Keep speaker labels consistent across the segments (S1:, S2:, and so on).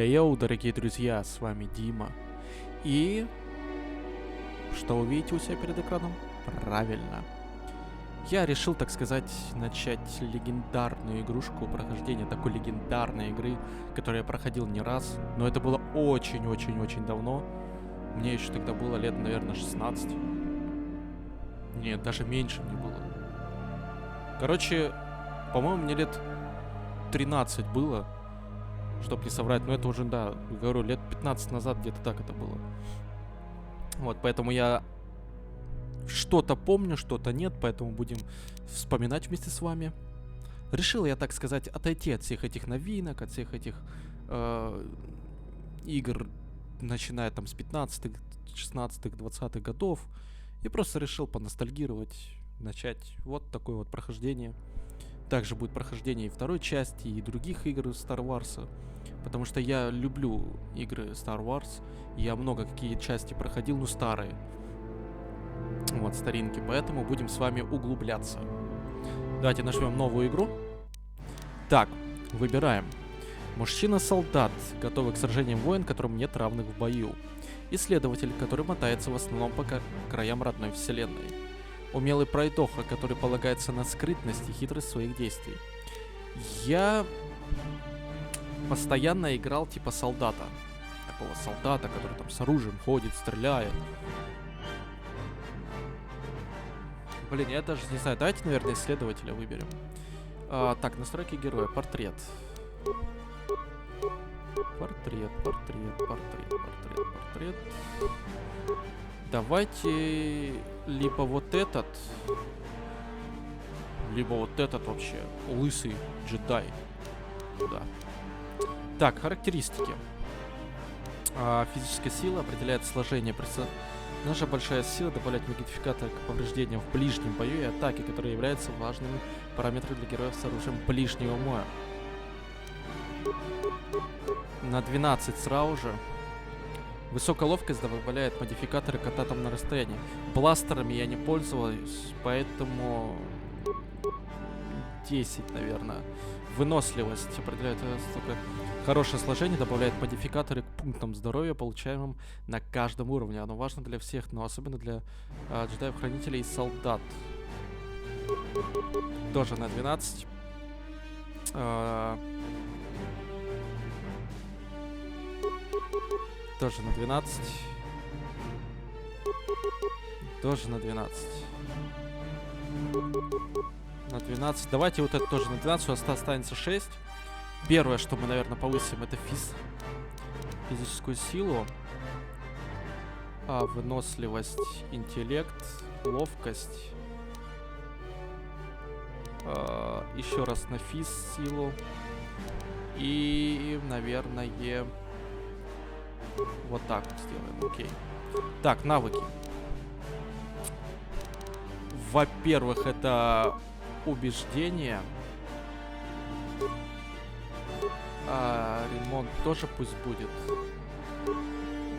S1: Йоу, дорогие друзья, с вами Дима. И что вы видите у себя перед экраном? Правильно. Я решил, так сказать, начать легендарную игрушку, прохождение такой легендарной игры, которую я проходил не раз, но это было очень-очень-очень давно. Мне еще тогда было лет, наверное, 16. Нет, даже меньше мне было. Короче, по-моему, мне лет 13 было, чтоб не соврать, но это уже, да, говорю, лет 15 назад где-то так это было. Вот, поэтому я что-то помню, что-то нет, поэтому будем вспоминать вместе с вами. Решил я, так сказать, отойти от всех этих новинок, от всех этих игр, начиная там с 15-х, 16-х, 20-х годов, и просто решил поностальгировать, начать вот такое вот прохождение. Также будет прохождение и второй части, и других игр Star Wars, потому что я люблю игры Star Wars. Я много какие части проходил, ну старые. Вот, старинки, поэтому будем с вами углубляться. Давайте нажмем новую игру. Так, выбираем. Мужчина-солдат, готовый к сражениям воин, которым нет равных в бою. Исследователь, который мотается в основном по краям родной вселенной. Умелый пройдоха, который полагается на скрытность и хитрость своих действий. Я постоянно играл типа солдата. Такого солдата, который там с оружием ходит, стреляет. Блин, я даже не знаю. Давайте, наверное, исследователя выберем. Так, настройки героя. Портрет. Портрет. Давайте либо вот этот, либо вот этот вообще. Лысый джедай. Да. Так, характеристики. Физическая сила определяет сложение персонажа. Наша большая сила добавляет модификатор к повреждениям в ближнем бою и атаке, которые являются важными параметрами для героев с оружием ближнего боя. На 12 сразу же. Высокая ловкость добавляет модификаторы к атакам на расстоянии. Бластерами я не пользовался, поэтому 10, наверное. Выносливость определяет столько. Хорошее сложение добавляет модификаторы к пунктам здоровья, получаемым на каждом уровне. Оно важно для всех, но особенно для джедаев, хранителей и солдат. Тоже на 12. Тоже на 12. Тоже на 12. На 12. Давайте вот это тоже на 12. У нас останется 6. Первое, что мы, наверное, повысим, это физическую силу. Выносливость, интеллект, ловкость. Еще раз на силу. И, наверное, вот так вот сделаем. Окей. Так, навыки. Во-первых, это убеждение. Ремонт тоже пусть будет.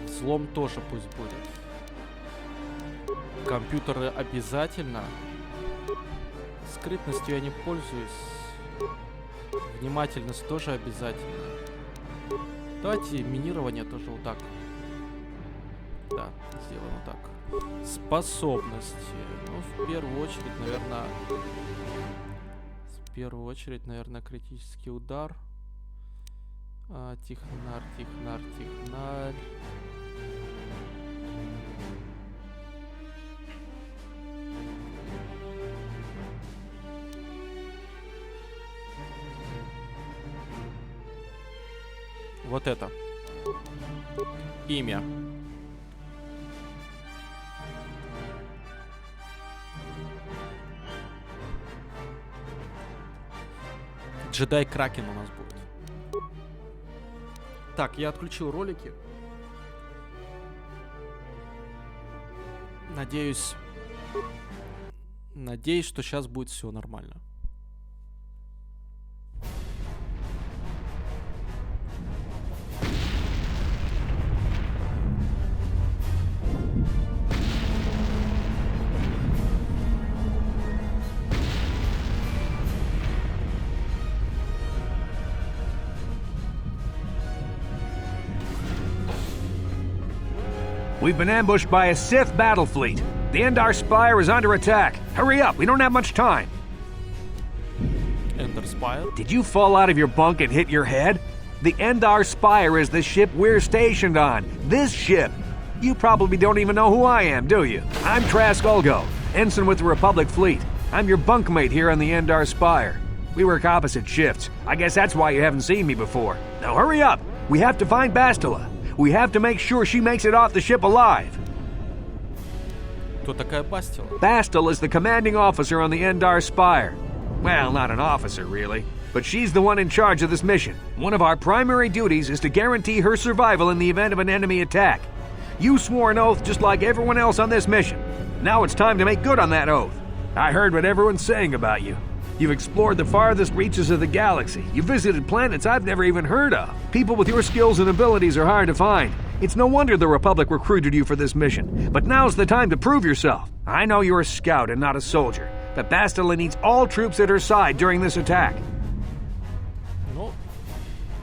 S1: Взлом тоже пусть будет. Компьютеры обязательно. Скрытностью я не пользуюсь. Внимательность тоже обязательно. Давайте минирование тоже вот так. Да, сделаем вот так. Способности. Ну, в первую очередь, наверное, критический удар. Технарь. Вот это. Имя. Джедай Кракен у нас будет. Так, я отключил ролики. Надеюсь, что сейчас будет все нормально.
S2: We've been ambushed by a Sith battle fleet. The Endar Spire is under attack. Hurry up, we don't have much time.
S1: Endar Spire?
S2: Did you fall out of your bunk and hit your head? The Endar Spire is the ship we're stationed on. This ship. You probably don't even know who I am, do you? I'm Trask Ulgo, ensign with the Republic Fleet. I'm your bunkmate here on the Endar Spire. We work opposite shifts. I guess that's why you haven't seen me before. Now hurry up! We have to find Bastila. We have to make sure she makes it off the ship alive.
S1: Кто такая Бастила?
S2: Bastila is the commanding officer on the Endar Spire. Well, not an officer, really. But she's the one in charge of this mission. One of our primary duties is to guarantee her survival in the event of an enemy attack. You swore an oath just like everyone else on this mission. Now it's time to make good on that oath. I heard what everyone's saying about you. You've explored the farthest reaches of the galaxy. You visited planets I've never even heard of. People with your skills and abilities are hard to find. It's no wonder the Republic recruited you for this mission. But now's the time to prove yourself. I know you're a scout and not a soldier, but Bastila needs all troops at her side during this attack.
S1: Ну,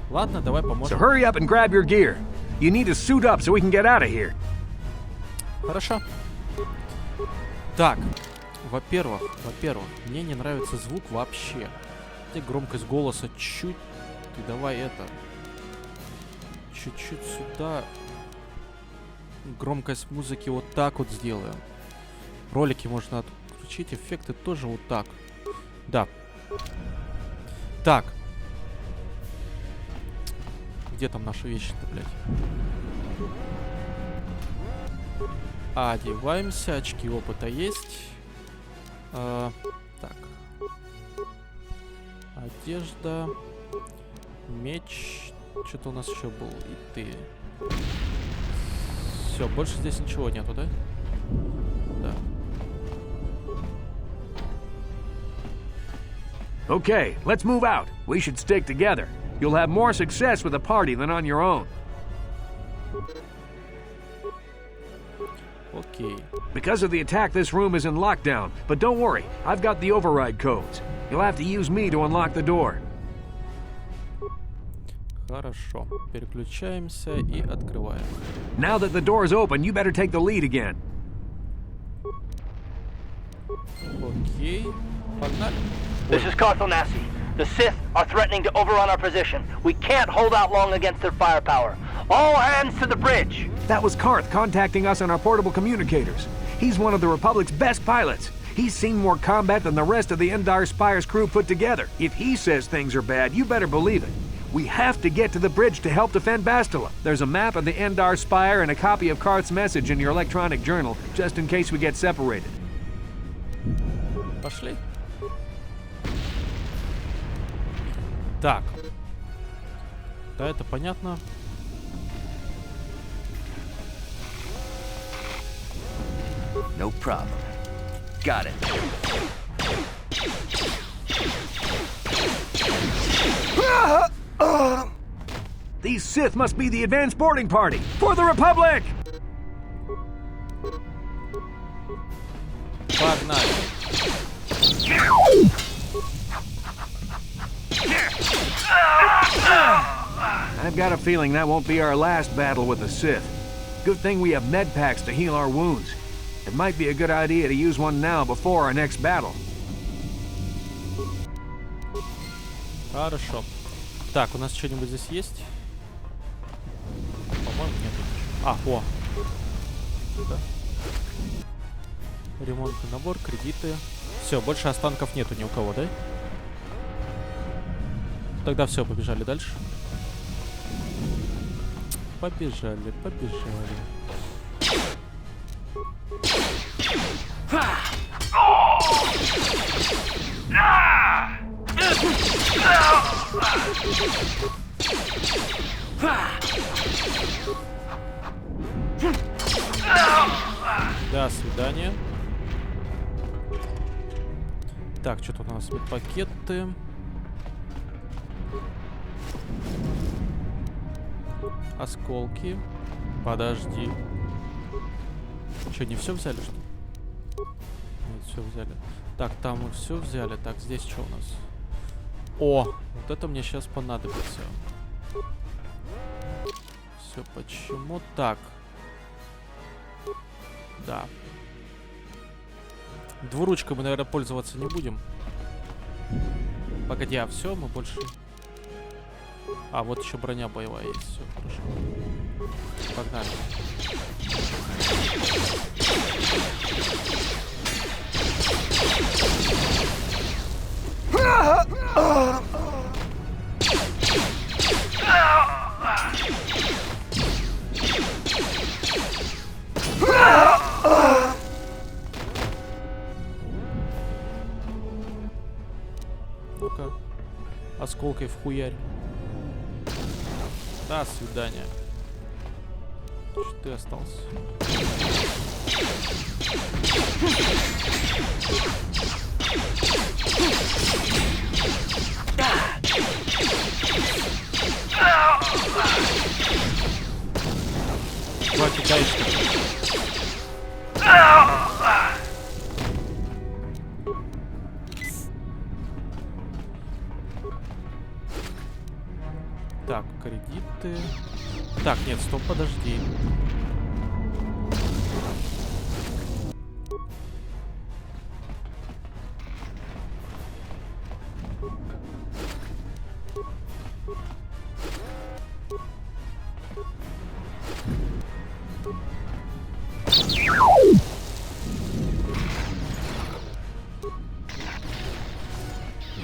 S1: ладно, давай поможем.
S2: So hurry up and grab your gear. You need to suit up so we can get out of here.
S1: Хорошо. Так, во-первых, мне не нравится звук вообще. Где громкость голоса чуть... Ты давай это... Чуть-чуть сюда. Громкость музыки вот так вот сделаем. Ролики можно отключить, эффекты тоже вот так. Да. Так. Где там наши вещи-то, блядь? Одеваемся, очки опыта есть. Так. Одежда. Меч. Что-то у нас еще был. И ты. Все, больше здесь ничего нету, да? Да.
S2: Okay, let's move out. We should stick together. You'll have more success with a party than on your own.
S1: Окей.
S2: Because of the attack, this room is in lockdown. But don't worry, I've got the override codes. You'll have to use me to unlock the door.
S1: Хорошо. Переключаемся и открываем.
S2: Now that the door is open, you better take the lead again.
S1: Окей. Погнали.
S3: This is Carthel Nassi. The Sith are threatening to overrun our position. We can't hold out long against their firepower. All hands to the bridge!
S2: That was Karth contacting us on our portable communicators. He's one of the Republic's best pilots. He's seen more combat than the rest of the Endar Spire's crew put together. If he says things are bad, you better believe it. We have to get to the bridge to help defend Bastila. There's a map of the Endar Spire and a copy of Karth's message in your electronic journal, just in case we get separated.
S1: Пошли. Так. Да, это понятно.
S4: No problem. Got it.
S2: These Sith must be the advanced boarding party for the Republic!
S1: Погнали.
S2: I've got a feeling that won't be our last battle with the Sith. Good thing we have med packs to heal our wounds. It might be a good idea to use one now before our next battle.
S1: Хорошо. Так, у нас что-нибудь здесь есть? По-моему, нет. А, о. Да. Ремонтный набор, кредиты. Все, больше останков нету ни у кого, да? Тогда все, побежали дальше. Побежали, побежали. До свидания. Так, что-то у нас пакеты. Осколки. Подожди. Что, не все взяли, что ли? Нет, все взяли. Так, там мы все взяли. Так, здесь что у нас? О, вот это мне сейчас понадобится. Все почему так? Да. Двуручкой мы, наверное, пользоваться не будем. Погоди, а все, мы больше... А, вот еще броня боевая есть, все хорошо. Погнали. Ну-ка, осколкой в хуярь. До свидания. Что ты остался? Хватит, дай что. Так, кредиты. Так, нет, стоп, подожди.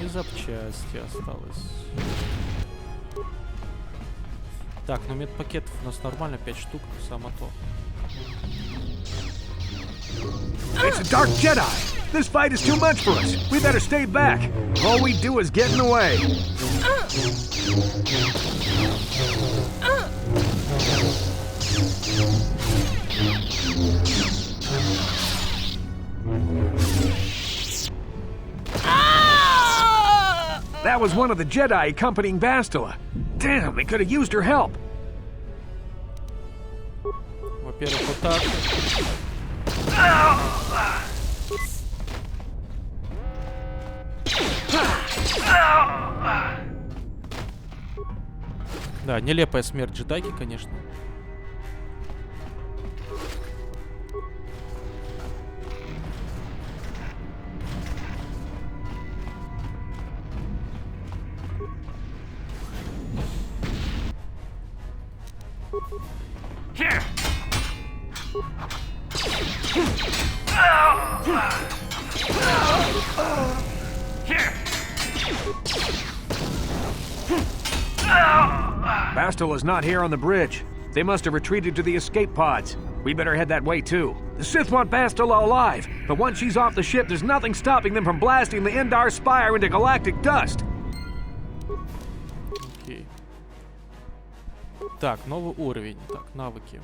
S1: И запчасти осталось. Так, ну медпакетов у нас нормально, 5 штук, само то.
S2: It's a dark Jedi! This fight is too much for us. We better stay back. All we do is get in the way. That was one of the Jedi accompanying Bastila. Damn, they could have used her help.
S1: Во-первых, вот так. Да, нелепая смерть джедайки, конечно.
S2: Bastila's not here on the bridge. They must have retreated to the escape pods. We better head that way too. The Sith want Bastila alive, but once she's off the ship, there's nothing stopping them from blasting the Endar Spire into galactic dust.
S1: Окей. Так, новый уровень. Так, навыки.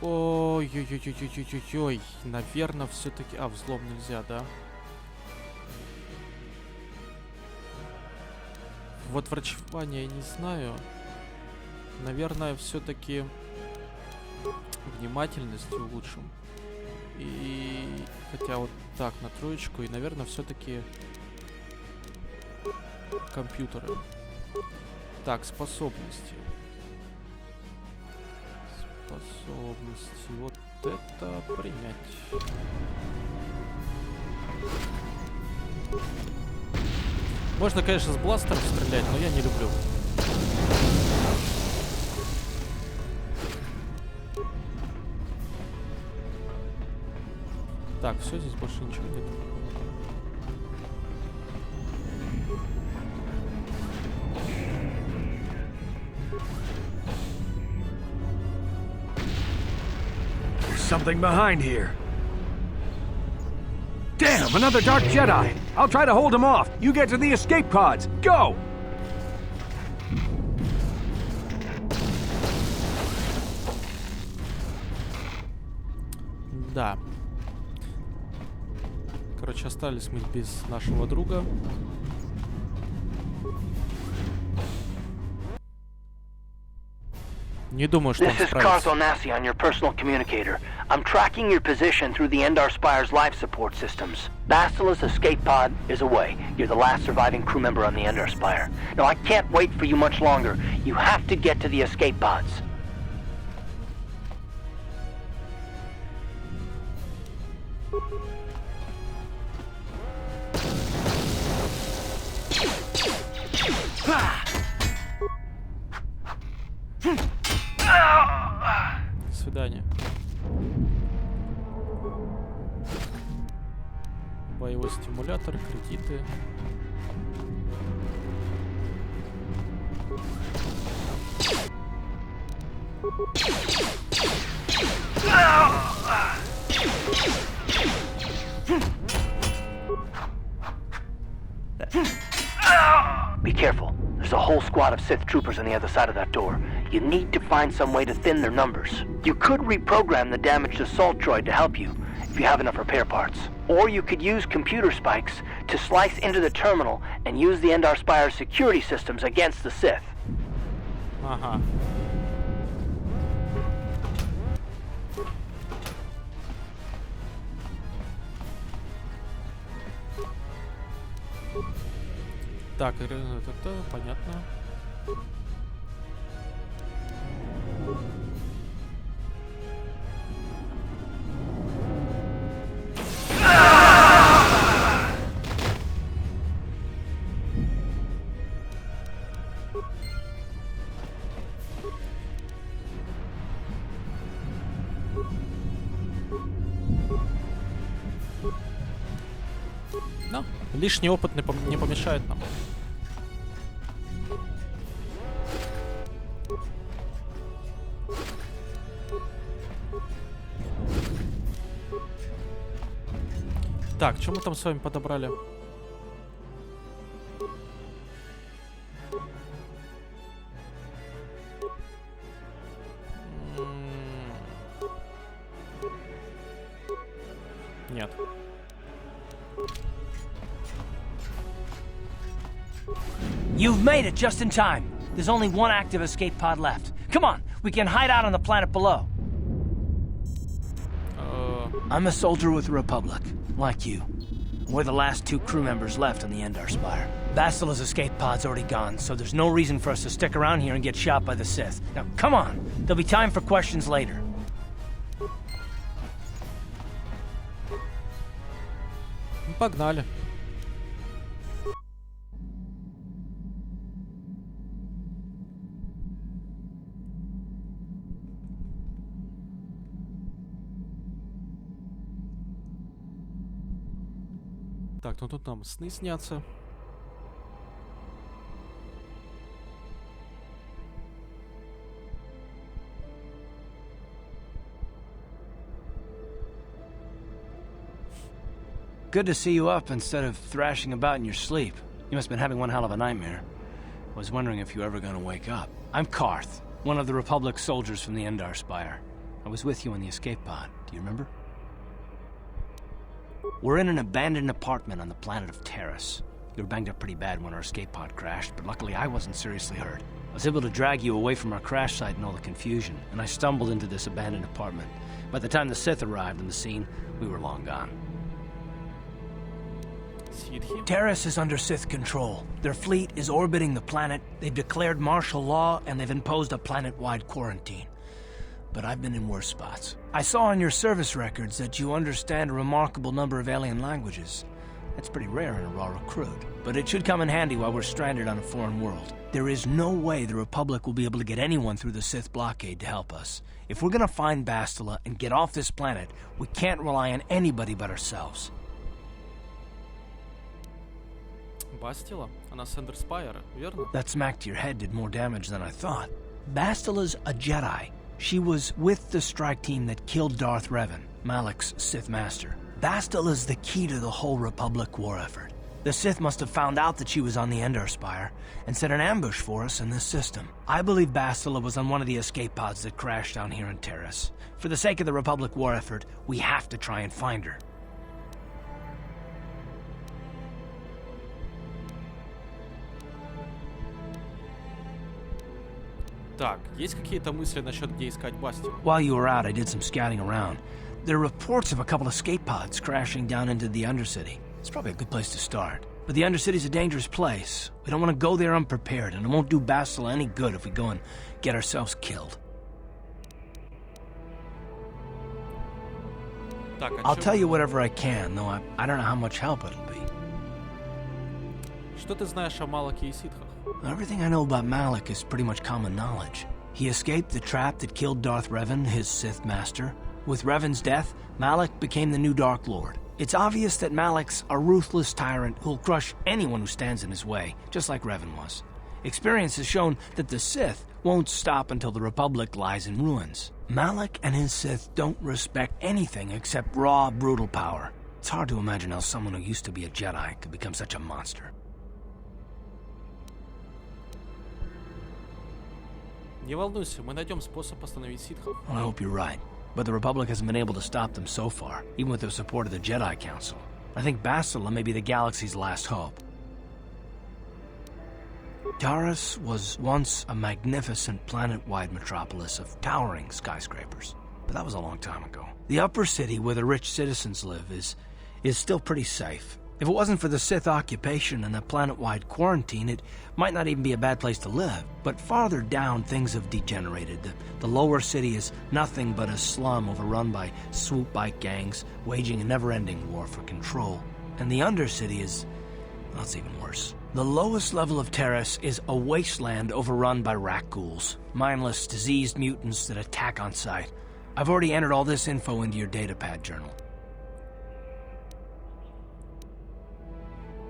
S1: Ой-ой-ой-ой-ой-ой-ой. Наверное, все-таки... А, взлом нельзя, да? Вот врачевание не знаю. Наверное, все-таки внимательность улучшим. И хотя вот так на троечку. И, наверное, все-таки компьютеры. Так, способности. Способности. Вот это принять. Можно, конечно, с бластеров стрелять, но я не люблю. Так, все, здесь больше ничего нет.
S2: There's something behind here. Damn, another Dark Jedi! I'll try to hold him off. You get to the escape pods. Go!
S1: Да. Короче, остались мы без нашего друга. Не думаю, что он
S3: This is
S1: справится.
S3: Carthel Nassi on your personal communicator. I'm tracking your position through the Endar Spire's life support systems. Bastila's escape pod is away. You're the last surviving crew member on the Endar Spire. Now, I can't wait for you much longer. You have to get to the escape pods.
S1: До свидания. Боевой стимулятор, кредиты.
S3: Be careful. There's a whole squad of Sith troopers on the other side of that door. You need to find some way to thin their numbers. You could reprogram the damaged assault droid to help you, if you have enough repair parts. Or you could use computer spikes to slice into the terminal and use the Endar Spire's security systems against the Sith.
S1: Ага. Так, это понятно. Ну, лишний опыт не помешает нам. Так, что мы там с вами подобрали? Нет.
S5: You've made it just in time. There's only one active escape pod left. Come on, we can hide out on the planet below. I'm a soldier with the Republic, like you. We're the last two crew members left on the Endar Spire. Bastila's escape pod's already gone, so there's no reason for us to stick around here and get shot by the Sith. Now, come on. There'll be time for questions later.
S1: Погнали. Так, ну тут нам сны снятся.
S5: Good to see you up instead of thrashing about in your sleep. You must have been having one hell of a nightmare. I was wondering if you were ever gonna wake up. I'm Karth, one of the Republic soldiers from the Endar Spire. I was with you in the escape pod. Do you remember? We're in an abandoned apartment on the planet of Terrace. You were banged up pretty bad when our escape pod crashed, but luckily I wasn't seriously hurt. I was able to drag you away from our crash site and all the confusion, and I stumbled into this abandoned apartment. By the time the Sith arrived on the scene, we were long gone. Terrace is under Sith control. Their fleet is orbiting the planet, they've declared martial law, and they've imposed a planet-wide quarantine. But I've been in worse spots. I saw on your service records that you understand a remarkable number of alien languages. That's pretty rare in a raw recruit, but it should come in handy while we're stranded on a foreign world. There is no way the Republic will be able to get anyone through the Sith blockade to help us. If we're gonna find Bastila and get off this planet, we can't rely on anybody but ourselves.
S1: Бастила? Она с Endar Spire, верно?
S5: That smack to your head did more damage than I thought. Bastila's a Jedi. She was with the strike team that killed Darth Revan, Malak's Sith master. Bastila's the key to the whole Republic war effort. The Sith must have found out that she was on the Endar Spire and set an ambush for us in this system. I believe Bastila was on one of the escape pods that crashed down here in Terrace. For the sake of the Republic war effort, we have to try and find her.
S1: Так, есть какие-то мысли насчет, где искать Бастилу?
S5: While you were out, I did some scouting around. There are reports of a couple of escape pods crashing down into the Undercity. It's probably a good place to start. But the Undercity's a dangerous place. We don't want to go there unprepared, and it won't do Bastila any good if we go and get ourselves killed.
S1: Так,
S5: I'll tell you whatever I can, though I don't know how much help it'll be.
S1: Что ты знаешь о Малаке и ситхах?
S5: Everything I know about Malik is pretty much common knowledge. He escaped the trap that killed Darth Revan, his Sith master. With Revan's death, Malik became the new Dark Lord. It's obvious that Malik's a ruthless tyrant who'll crush anyone who stands in his way, just like Revan was. Experience has shown that the Sith won't stop until the Republic lies in ruins. Malik and his Sith don't respect anything except raw, brutal power. It's hard to imagine how someone who used to be a Jedi could become such a monster.
S1: Не волнуйся, мы найдем способ остановить ситхов.
S5: Well, I hope you're right. But the Republic hasn't been able to stop them so far, even with the support of the Jedi Council. I think Bastila may be the galaxy's last hope. Taris was once a magnificent planet-wide metropolis of towering skyscrapers, but that was a long time ago. The upper city where the rich citizens live is still pretty safe. If it wasn't for the Sith occupation and the planet-wide quarantine, it might not even be a bad place to live. But farther down, things have degenerated. The lower city is nothing but a slum overrun by swoop bike gangs, waging a never-ending war for control. And the undercity is... well, it's even worse. The lowest level of Terrace is a wasteland overrun by rat ghouls, mindless, diseased mutants that attack on sight. I've already entered all this info into your datapad journal.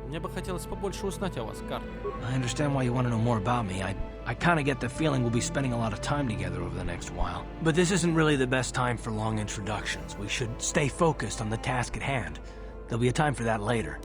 S1: Мне бы хотелось побольше узнать о вас, Карл.
S5: I understand why you want to know more about me. I kind of get the feeling we'll be spending a lot of time together over the next while. But this isn't really the best time for long introductions. We should stay focused on the task at hand. There'll be a time for that later.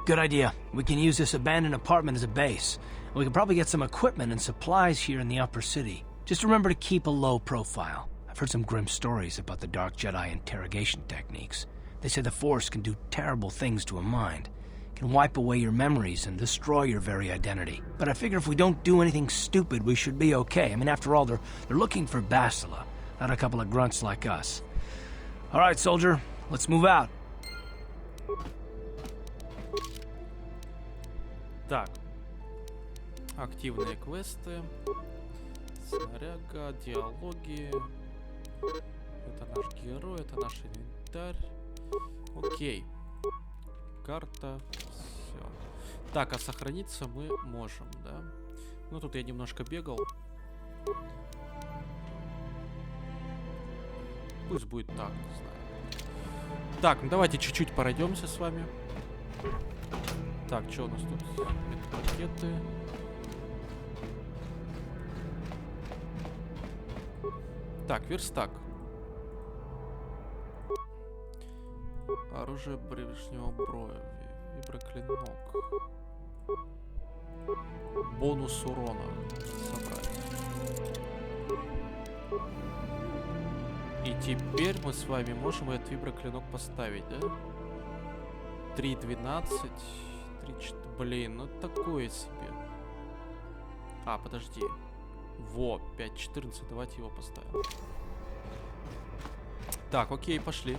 S5: Good idea. We can use this abandoned apartment as a base. We can probably get some equipment and supplies here in the upper city. Just remember to keep a low profile. I've heard some grim stories about the Dark Jedi interrogation techniques. They say the Force can do terrible things to a mind. It can wipe away your memories and destroy your very identity. But I figure if we don't do anything stupid, we should be okay. I mean, after all, they're looking for Bastila, not a couple of grunts like us. All right, soldier, let's move out.
S1: Так. Активные квесты. Снаряга, диалоги. Это наш герой, это наш инвентарь. Окей. Карта. Все. Так, а сохраниться мы можем, да? Ну, тут я немножко бегал. Пусть будет так, не знаю. Так, ну давайте чуть-чуть пройдемся с вами. Так, что у нас тут? Пакеты. Так, верстак. Оружие ближнего боя. Виброклинок. Бонус урона. Собрать. И теперь мы с вами можем этот виброклинок поставить, да? 3.12. 3.4. Блин, ну такое себе. А, подожди. Во, 5.14. Давайте его поставим. Так, окей, пошли.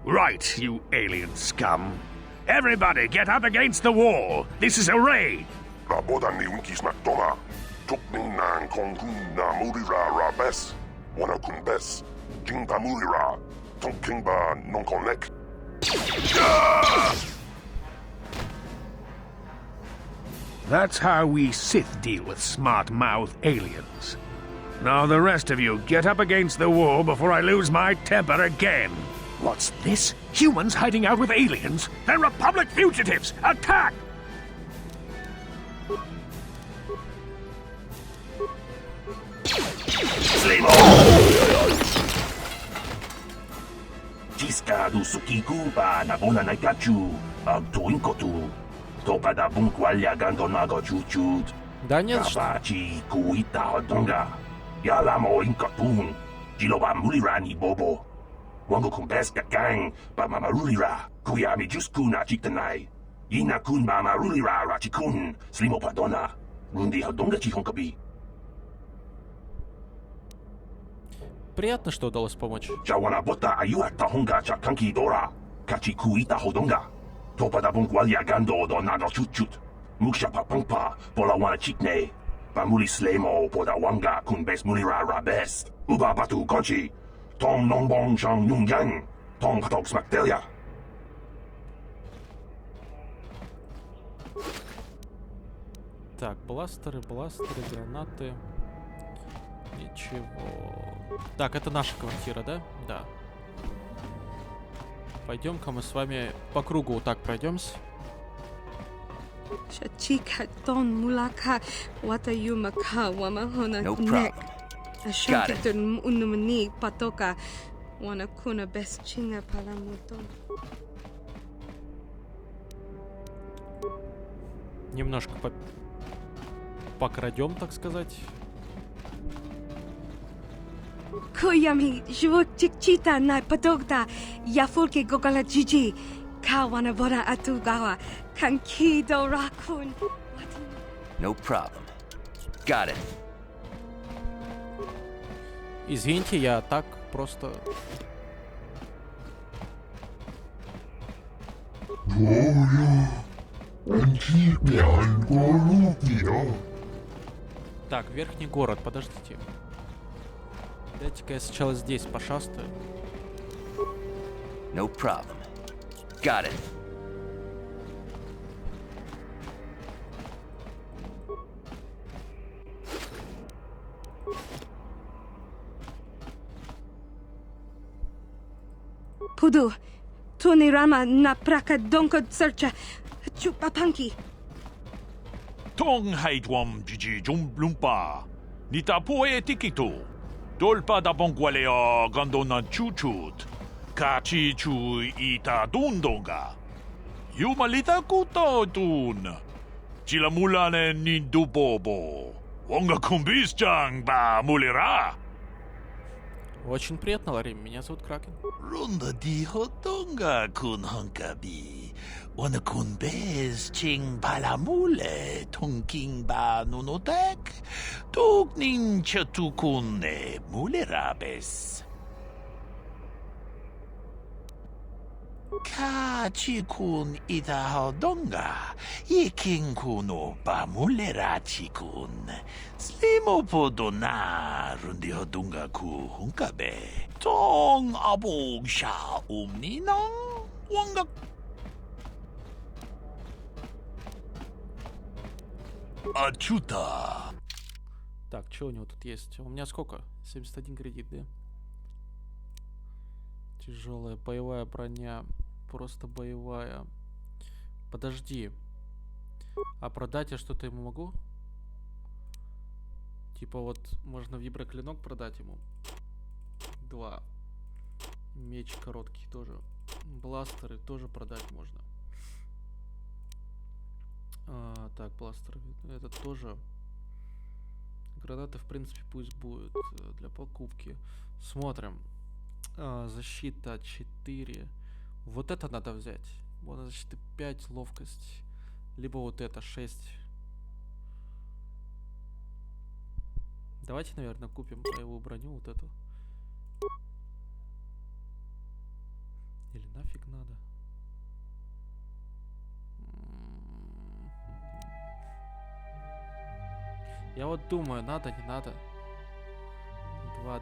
S2: Right, you alien scum. Everybody get up against the wall. This is a raid.
S6: Rabodan ni unkis McDonough. Tukning nan kongun na murira rabes. Wana kumbes. Jingba murira. Tonkingba non connect.
S2: That's how we Sith deal with smart-mouthed aliens. Now the rest of you get up against the wall before I lose my temper again. What's this? Humans hiding out with aliens? They're Republic fugitives! Attack!
S7: Jiska du sukiku ba nabona naikachu ag toinkotu. Topada bunkwalya gandonago chuchut.
S1: Да нет, что...
S7: Kabachi kuita hodonga. Yalamo inkotun. Jiloba mulirani bobo. Wango kumbeska gang ba mamarulira. Kuyami juskuna chiktanai. Ina kun ba marulira rachikun. Slimo padona. Rundi hodonga chihonkabi.
S1: Приятно, что удалось помочь.
S7: Jawana bota ayuak tahonga chakanki dora. Kachi kuita hodonga. Topada bunkwalya gando do nago chuchut. Muksha papangpa pola wana chikne. Pamuli slemo poda wanga kun bes mulira rabest. Uba batu kochi. Tong nongbong shang yung yang. Tong patok smaktelia.
S1: Так, бластеры, гранаты. Ничего. Так, это наша квартира, да? Да. Пойдем-ка мы с вами по кругу вот так пройдемся.
S8: Shachika don mulaka wata yumaka wamahona
S4: No
S8: nek.
S4: problem.
S8: Ashanti
S4: it.
S8: tun unumani patoka wana kuna best chinga palamuton.
S1: Немножко покрадем, так сказать.
S8: Koyami jwo chikchita na patokta yafulke gogala jiji kawana bora atugawa kanki do rakun.
S4: No problem. Got it.
S1: Извините, я так просто... Так, верхний город, подождите. Дайте-ка я сначала здесь пошастаю.
S4: No problem. Got it.
S8: Pudu tunirama na praka donko searcha chupapanki.
S9: Tong haidwam jiji jumblumpa. Nita poe tikito. Dolpa da bongwaleo gandona chuchut. Kachi chu ita dundonga. Yumalita kuto tun. Chilamulane nindubobo. Wonga kumbis ba mulira.
S1: Очень приятно, Ларим. Меня зовут Кракен.
S10: Runda di hotonga kun honkabi. Wana kun bez ching palamule tongking ba nunotek. Tugning chatukune mulerabes. Kachi kun ita hodonga. Yeking kuno ba mulerachi kun. Slimo podona rundi hodonga ku honkabe. Tong abog sha umninang wanga. Ачута.
S1: Так, что у него тут есть? У меня сколько? 71 кредит, да? Тяжелая боевая броня. Просто боевая. Подожди. А продать я что-то ему могу? Типа вот можно виброклинок продать ему. 2. Меч короткий тоже. Бластеры тоже продать можно. Так, бластеры. Этот тоже. Гранаты, в принципе, пусть будет для покупки. Смотрим. Защита 4. Вот это надо взять. Вот защита 5, ловкость. Либо вот это 6. Давайте, наверное, купим боевую броню вот эту. Или нафиг надо? Я вот думаю, надо, не надо. 2.12.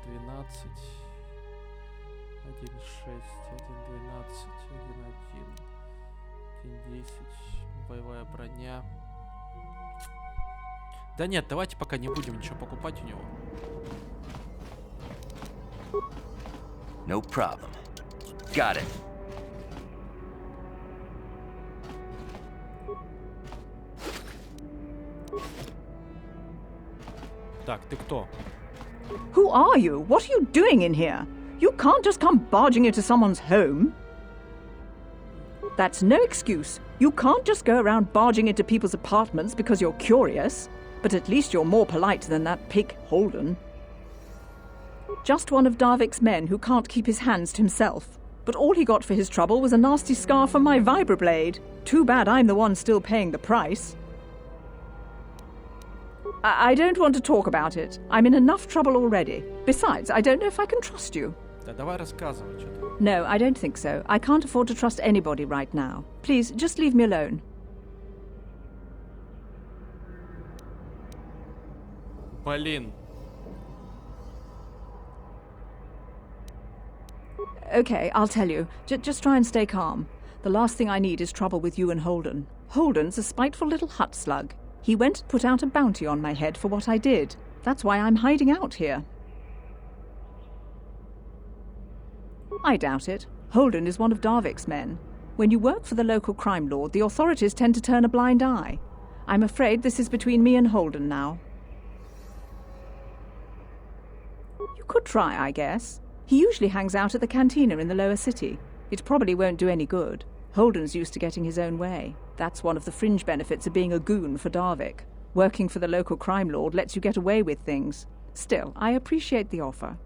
S1: 1.6, 1.12, 1.1, 1.10. Боевая броня. Да нет, давайте пока не будем ничего покупать у него.
S4: No problem. Got it.
S1: Так, ты кто?
S11: Who are you? What are you doing in here? You can't just come barging into someone's home. That's no excuse. You can't just go around barging into people's apartments because you're curious. But at least you're more polite than that pig Holden. Just one of Darvik's men who can't keep his hands to himself. But all he got for his trouble was a nasty scar from my vibroblade. Too bad I'm the one still paying the price. I don't want to talk about it. I'm in enough trouble already. Besides, I don't know if I can trust you.
S1: Да давай рассказывай, что ты.
S11: No, I don't think so. I can't afford to trust anybody right now. Please, just leave me alone.
S1: Блин.
S11: Okay, I'll tell you. Just try and stay calm. The last thing I need is trouble with you and Holden. Holden's a spiteful little hut slug. He went and put out a bounty on my head for what I did. That's why I'm hiding out here. I doubt it. Holden is one of Darvik's men. When you work for the local crime lord, the authorities tend to turn a blind eye. I'm afraid this is between me and Holden now. You could try, I guess. He usually hangs out at the cantina in the lower city. It probably won't do any good. Holden's used to getting his own way. That's one of the fringe benefits of being a goon for Darvik. Working for the local crime lord lets you get away with things. Still, I appreciate the offer.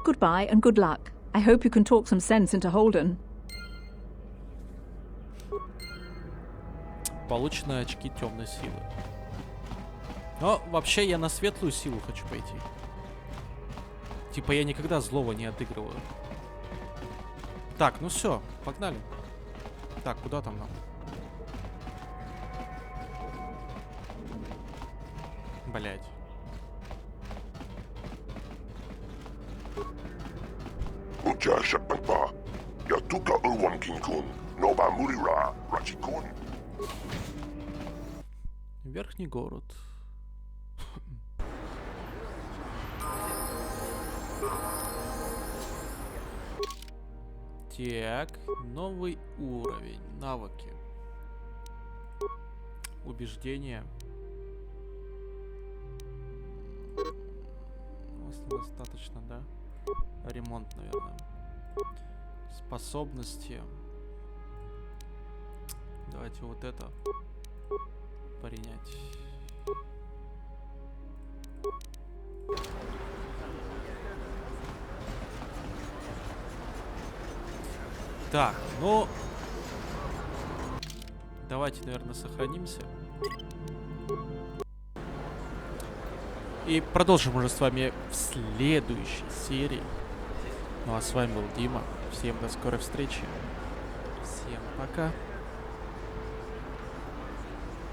S11: Goodbye and good luck. I hope you can talk some sense into Holden.
S1: Получены очки темной силы. Но вообще я на светлую силу хочу пойти. Типа я никогда злого не отыгрываю. Так, ну все, погнали. Так, куда там нам? Блять.
S6: Ujashakpa, Yatuka Uwan Kinkun, Noba Murira, Rachikun.
S1: Верхний город. Так, новый уровень, навыки. Убеждение. Достаточно, да? Ремонт, наверное. Способности. Давайте вот это принять. Так, ну... Давайте, наверное, сохранимся. И продолжим уже с вами в следующей серии. Ну а с вами был Дима. Всем до скорой встречи. Всем пока.